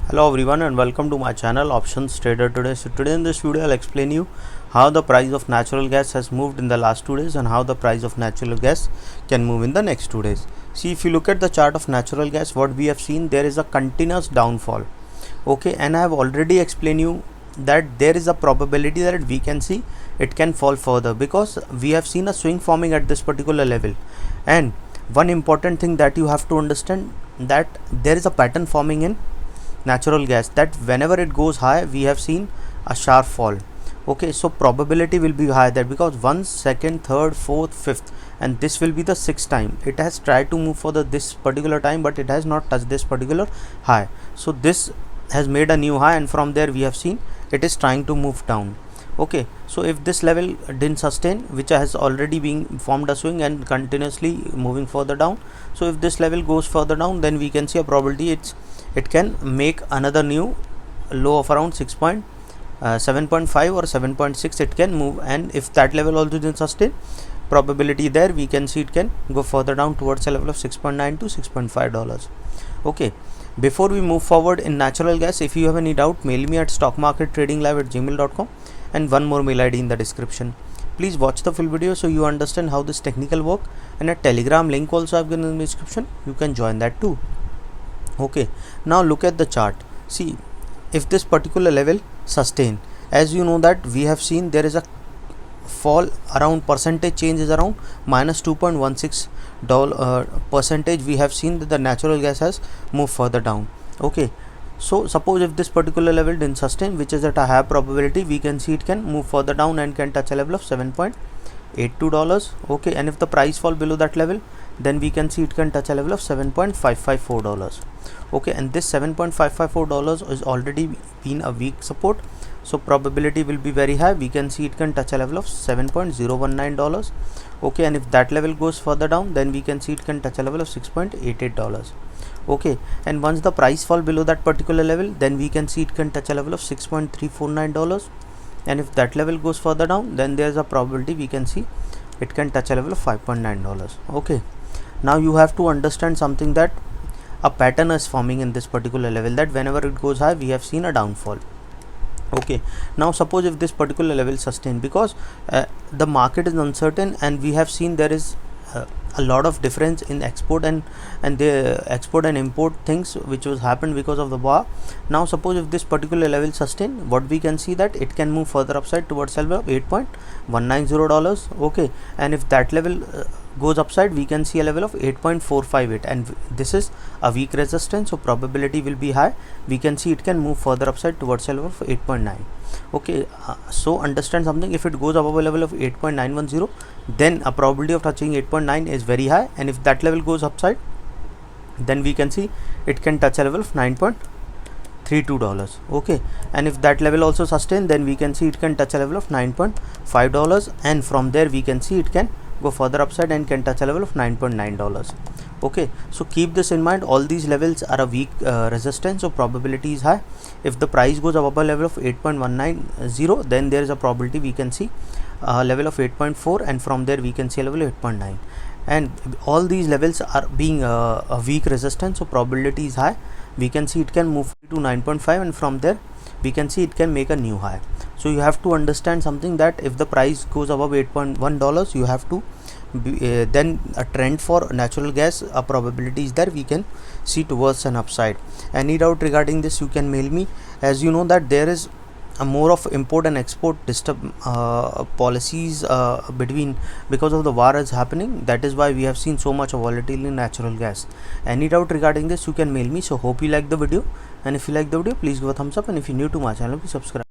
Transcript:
Hello everyone and welcome to my channel Options Trader Today. So today in this video I'll explain you how the price of natural gas has moved in the last 2 days and how the price of natural gas can move in the next 2 days. See, if you look at the chart of natural gas, what we have seen, there is a continuous downfall. Okay, and I have already explained you that there is a probability that we can see it can fall further because we have seen a swing forming at this particular level. And one important thing that you have to understand, that there is a pattern forming in natural gas, that whenever it goes high we have seen a sharp fall. Okay, so probability will be high there because 1, 2nd, 3rd, 4th, 5th, and this will be the 6th time it has tried to move for this particular time, but it has not touched this particular high. So this has made a new high, and from there we have seen it is trying to move down. Okay, so if this level didn't sustain, which has already been formed a swing and continuously moving further down, so if this level goes further down, then we can see a probability it can make another new low of around 7.5 or 7.6 it can move. And if that level also didn't sustain, probability there we can see it can go further down towards a level of 6.9 to 6.5 dollars. Okay, before we move forward in natural gas, if you have any doubt, mail me at stockmarkettradinglive@gmail.com, and one more mail ID in the description. Please watch the full video so you understand how this technical work, and a Telegram link also I've given in the description, you can join that too. Okay, now look at the chart. See, if this particular level sustain, as you know that we have seen there is a fall around, percentage change is around minus 2.16 percentage. We have seen that the natural gas has moved further down. Okay, so suppose if this particular level didn't sustain, which is at a higher probability, we can see it can move further down and can touch a level of 7.82 dollars. Okay, and if the price fall below that level, then we can see it can touch a level of 7.554 dollars. Okay, and this 7.554 dollars is already been a weak support, so probability will be very high. We can see it can touch a level of 7.019 dollars. Okay, and if that level goes further down, then we can see it can touch a level of 6.88 dollars. Okay, and once the price fall below that particular level, then we can see it can touch a level of 6.349 dollars. And if that level goes further down, then there's a probability we can see it can touch a level of 5.9 dollars. Okay, now you have to understand something, that a pattern is forming in this particular level, that whenever it goes high we have seen a downfall. Okay, now suppose if this particular level sustain, because the market is uncertain and we have seen there is a lot of difference in export and the export and import things which was happened because of the war. Now suppose if this particular level sustain, what we can see that it can move further upside towards level of 8.190 dollars. Okay, and if that level goes upside, we can see a level of 8.458, and this is a weak resistance, so probability will be high. We can see it can move further upside towards a level of 8.9. Okay, so understand something, if it goes above a level of 8.910, then a probability of touching 8.9 is very high, and if that level goes upside, then we can see it can touch a level of 9.32 dollars. Okay, and if that level also sustain, then we can see it can touch a level of 9.5 dollars, and from there we can see it can go further upside and can touch a level of 9.9 dollars. Okay, so keep this in mind, all these levels are a weak resistance, so probability is high. If the price goes above a level of 8.190, then there is a probability we can see a level of 8.4, and from there we can see a level of 8.9, and all these levels are being a weak resistance, so probability is high. We can see it can move to 9.5, and from there we can see it can make a new high. So you have to understand something, that if the price goes above 8.1 dollars, you have to then a trend for natural gas, a probability is there we can see towards an upside. Any doubt regarding this, you can mail me. As you know that there is a more of import and export policies between, because of the war is happening, that is why we have seen so much volatility in natural gas. Any doubt regarding this, you can mail me. So hope you like the video, and if you like the video, please give a thumbs up, and if you're new to my channel, please subscribe.